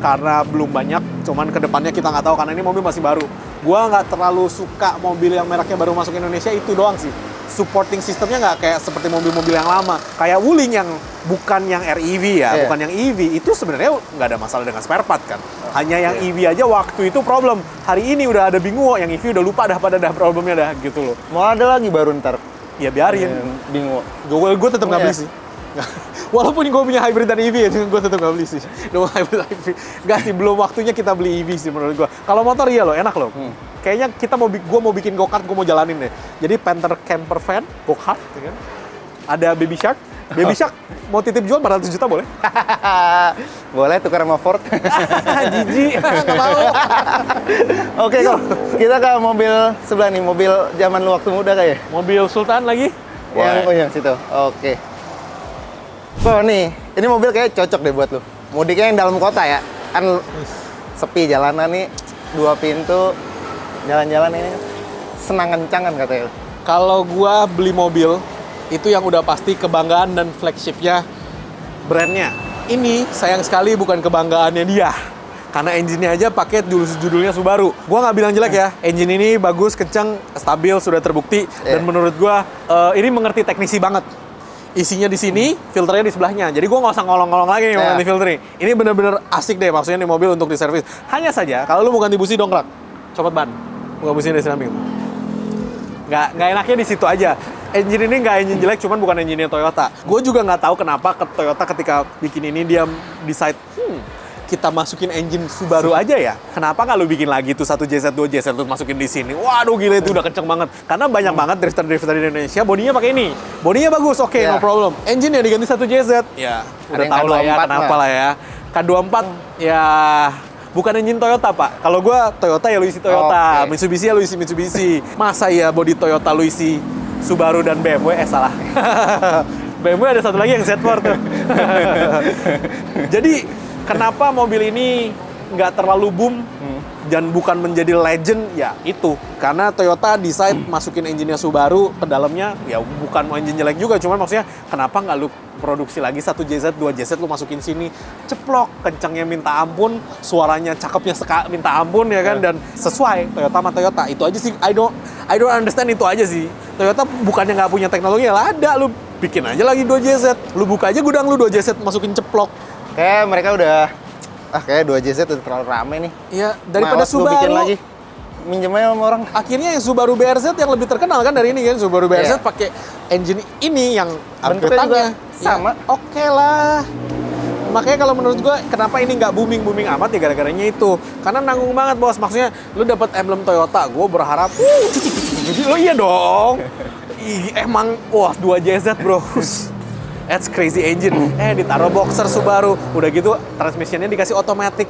karena belum banyak, cuman kedepannya kita nggak tahu karena ini mobil masih baru. Gua nggak terlalu suka mobil yang mereknya baru masuk Indonesia, itu doang sih. Supporting sistemnya nggak kayak seperti mobil-mobil yang lama. Kayak Wuling yang bukan yang REV ya, Iya. bukan yang EV, itu sebenarnya nggak ada masalah dengan spare part kan. Hanya yang EV aja waktu itu problem. Hari ini udah ada Binguo, yang EV udah lupa dah pada dah problemnya dah gitu loh. Mau ada lagi baru ntar. Ya biarin. Bingung. Gue tetap nggak Iya. beli sih. Walaupun gue punya hybrid dan EV ya, gue tetap nggak beli sih. Dua hybrid EV. Nggak sih, belum waktunya kita beli EV sih menurut gue. Kalau motor iya loh, enak loh. Kayaknya gue mau bikin go-kart, gue mau jalanin deh. Jadi Panther Camper Van, go-kart, ya kan? Ada Baby Shark. Baby Shark mau titip jual 400 juta boleh? Boleh tukar sama Ford. Jijik, nggak mau. Oke kok, kita ke mobil sebelah nih, mobil zaman lu waktu muda kayak. Mobil Sultan lagi? Yang situ. Oke. Kok nih, ini mobil kayak cocok deh buat lu. Mudiknya yang dalam kota ya. Kan sepi jalanan nih, 2 pintu, jalan-jalan ini senang kencangan katanya. Kalau gua beli mobil, itu yang udah pasti kebanggaan dan flagshipnya brandnya. Ini sayang sekali bukan kebanggaannya dia. Karena engine-nya aja pakai judulnya Subaru. Gua nggak bilang jelek ya. Engine ini bagus, kencang, stabil, sudah terbukti. Dan menurut gua, ini mengerti teknisi banget. Isinya di sini, filternya di sebelahnya. Jadi gua nggak usah ngolong-ngolong lagi nih mau ganti filternya. Ini bener-bener asik deh, maksudnya nih mobil untuk diservis. Hanya saja, kalau lu mau ganti busi dongkrak, copot ban. Buka businya dari samping. Nggak enaknya di situ aja. Engine ini nggak engine jelek, cuman bukan engine Toyota. Gue juga nggak tahu kenapa Toyota ketika bikin ini dia decide, kita masukin engine Subaru aja ya. Kenapa nggak lu bikin lagi tuh 1JZ, 2JZ terus masukin di sini? Waduh gila itu udah kenceng banget. Karena banyak banget drifter-drifter di Indonesia bodinya pakai ini. Bodinya bagus, oke, no problem. Engine yang diganti 1JZ. Ya, udah yang tahu lah ya K24 kenapa lah ya. K24 ya bukan engine Toyota, Pak. Kalau gua Toyota ya lu isi Toyota, Mitsubishi ya lu isi Mitsubishi. Masa ya bodi Toyota lu isi Subaru dan BMW? Salah. BMW ada satu lagi yang Z4 tuh. Jadi kenapa mobil ini nggak terlalu boom dan bukan menjadi legend ya itu karena Toyota decide masukin engine-nya Subaru ke dalamnya, ya bukan mau engine jelek juga, cuman maksudnya kenapa nggak lu produksi lagi 1JZ, 2JZ lu masukin sini, ceplok, kencangnya minta ampun, suaranya cakepnya minta ampun ya kan, dan sesuai Toyota sama Toyota. Itu aja sih, I don't understand, itu aja sih. Toyota bukannya nggak punya teknologi, ya ada, lu bikin aja lagi 2JZ, lu buka aja gudang lu 2JZ masukin ceplok. Kayak mereka udah kayak 2JZ udah terlalu rame nih. Iya, daripada Males gua Subaru. bikin lagi. Minjem aja sama orang. Akhirnya yang Subaru BRZ yang lebih terkenal kan dari ini kan, Subaru BRZ Iya. pakai engine ini yang Bentuknya juga upgrade-annya. sama. Ya, oke lah. Makanya kalau menurut gua kenapa ini nggak booming amat ya gara-garanya itu. Karena nanggung banget bos, maksudnya lu dapat emblem Toyota, gua berharap lo iya dong. Emang wah 2JZ bro. That's crazy engine. Ditaruh boxer Subaru. Udah gitu transmissionnya dikasih otomatis.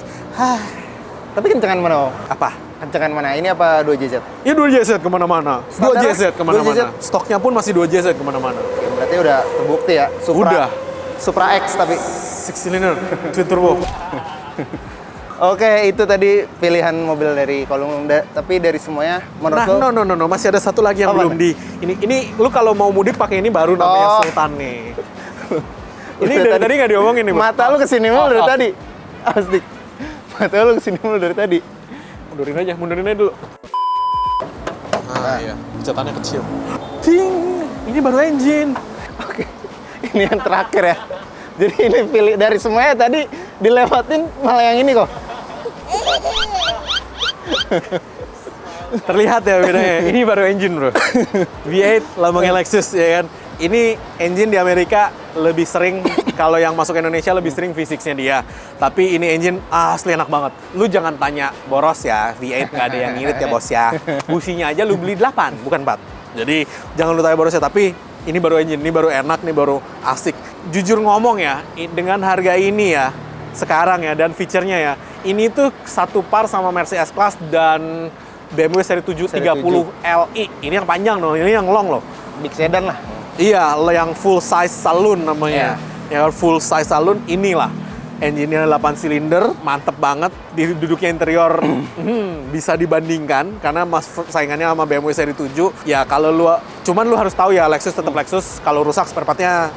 Tapi kencengan mana? Apa? Kencengan mana? Ini apa 2JZ? Ya 2JZ kemana-mana. Standar 2JZ kemana-mana. 2JZ. Stoknya pun masih 2JZ kemana-mana. Ya, berarti udah terbukti ya. Supra, Udah. Supra X tapi 6 cylinder, twin turbo. Oke, itu tadi pilihan mobil dari Kolung. Tapi dari semuanya, menurut Nah, lo, no, masih ada satu lagi yang Apa? belum di. Ini lu kalau mau mudik pakai ini baru namanya Oh. Sultan nih. Ini Udah dari tadi nggak diomongin nih, Bro. mata lu kesini mulu dari Oh. tadi. Asli. Mata lu kesini mulu dari tadi. Mundurin aja dulu. Ah iya, pecatannya kecil. Ting, ini baru engine. Oke. Ini yang terakhir ya. Jadi ini pilih dari semuanya tadi dilewatin malah yang ini kok. Terlihat ya bedanya. Ini baru engine, Bro. V8 lambangnya Lexus ya kan. Ini engine di Amerika lebih sering, kalau yang masuk Indonesia lebih sering V6-nya dia. Tapi ini engine asli enak banget. Lu jangan tanya boros ya, V8 nggak ada yang ngirit ya bos ya. Businya aja lu beli 8, bukan 4. Jadi jangan lu tanya boros ya, tapi ini baru engine, ini baru enak, ini baru asik. Jujur ngomong ya, dengan harga ini ya, sekarang ya, dan fiturnya ya, ini tuh satu par sama Mercedes S-Class dan BMW seri 7 Seri 30 Li. Ini yang panjang loh, ini yang long loh. Big sedan lah. Iya, yang full size saloon namanya. Yang full size saloon inilah. Engine-nya 8 silinder, mantep banget. Duduknya interior bisa dibandingkan karena saingannya sama BMW seri 7. Ya kalau cuman lu harus tahu ya, Lexus tetap Lexus. Kalau rusak spare part-nya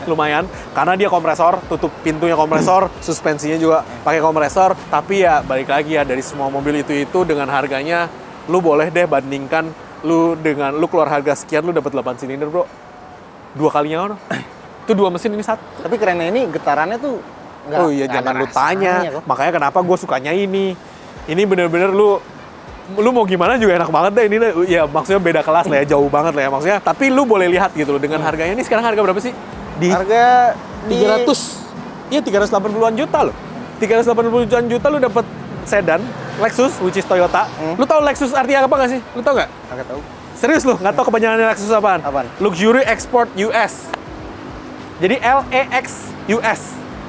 lumayan karena dia kompresor, tutup pintunya kompresor, suspensinya juga pakai kompresor. Tapi ya balik lagi ya, dari semua mobil itu dengan harganya lu boleh deh bandingkan lu keluar harga sekian lu dapat 8 silinder, Bro. 2 kalinya kan. Itu 2 mesin, ini 1. Tapi kerennya ini getarannya tuh nggak. Oh iya, nggak jangan ada lu tanya. rasanya kok. Makanya kenapa gue sukanya ini. Ini bener-bener lu mau gimana juga enak banget deh. Ini ya maksudnya beda kelas lah ya, jauh banget lah ya maksudnya. Tapi lu boleh lihat gitu loh dengan harganya. Ini sekarang harga berapa sih? Di Harga di 300. Iya, 380-an juta loh. 380-an juta lu dapat sedan Lexus, which is Toyota. Lu tahu Lexus artinya apa nggak sih? Lu tahu nggak? Nggak tahu. Serius lu, nggak tahu kepanjangannya Lexus apaan? Apaan? Luxury Export US. Jadi LEX US.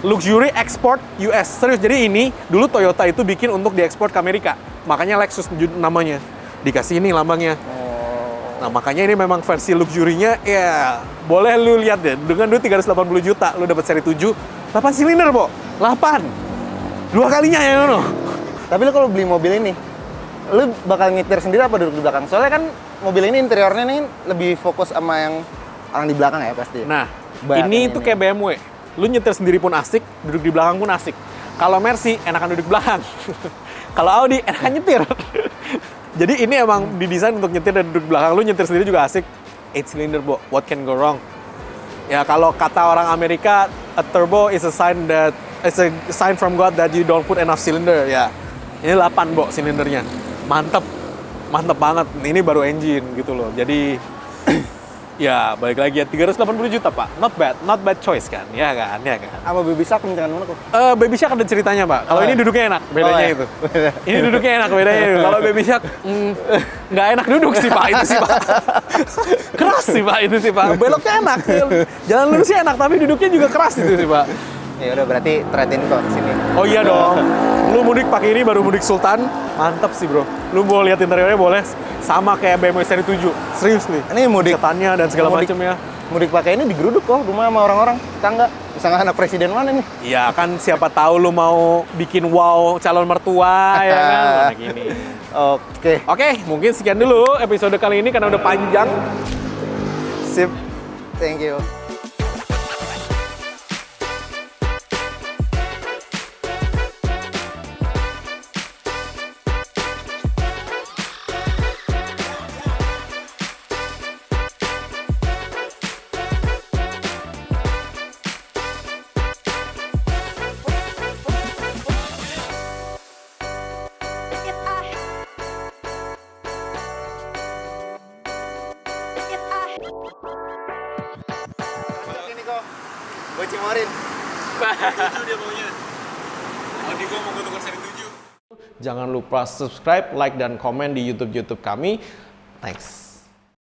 Luxury Export US. Serius, jadi ini dulu Toyota itu bikin untuk diekspor ke Amerika. Makanya Lexus namanya. Dikasih ini lambangnya. Nah, makanya ini memang versi luxury-nya, ya boleh lu lihat deh. Dengan duit 380 juta, lu dapat seri 7, 8 silinder, Bo. 8. 2 kalinya ya, no. Tapi lu kalau beli mobil ini, lu bakal nyetir sendiri apa duduk di belakang? Soalnya kan mobil ini interiornya nih lebih fokus sama yang orang di belakang ya pasti. Nah, Banyak ini yang tuh ini. kayak BMW. Lu nyetir sendiri pun asik, duduk di belakang pun asik. Kalau Mercy, enakan duduk belakang. Kalau Audi, enakan nyetir. Jadi ini emang didesain untuk nyetir dan duduk belakang. Lu nyetir sendiri juga asik. 8 cylinder, Bo. What can go wrong? Ya kalau kata orang Amerika, a turbo is a sign from God that you don't put enough cylinder. Ya, ini 8, Bo, silindernya. Mantep banget. Ini baru engine gitu loh. Jadi ya balik lagi ya, 380 juta Pak. Not bad choice kan? Ya kan. Sama Baby Shark kencengkan mana kok? Baby Shark ada ceritanya Pak. Kalau Oh, ini ya? duduknya enak, bedanya Oh, ya. itu. Ini duduknya enak, bedanya itu. Kalau Baby Shark nggak enak duduk sih Pak, itu sih Pak. Keras sih Pak, itu sih Pak. Beloknya enak. Jalan lurusnya enak, tapi duduknya juga keras itu sih Pak. Ya udah berarti trade-in kok ke sini. Oh iya dong. Lu mudik pakai ini baru mudik Sultan. Mantap sih, Bro. Lu mau lihat interiornya boleh sama kayak BMW seri 7. Serius nih. Ini mudik. Cetannya dan segala Mudik. macamnya. Mudik pakai ini digeruduk kok rumah sama orang-orang. Tetangga. Misalnya anak presiden mana nih? Iya kan, siapa tahu lu mau bikin wow calon mertua ya kan. Nah, gini. Oke. Oke, mungkin sekian dulu episode kali ini karena udah panjang. Sip. Thank you. Ini kok. Gue cimorin. Itu dia maunya. Audi gua mau tukar seri 7. Jangan lupa subscribe, like, dan komen di YouTube kami. Thanks.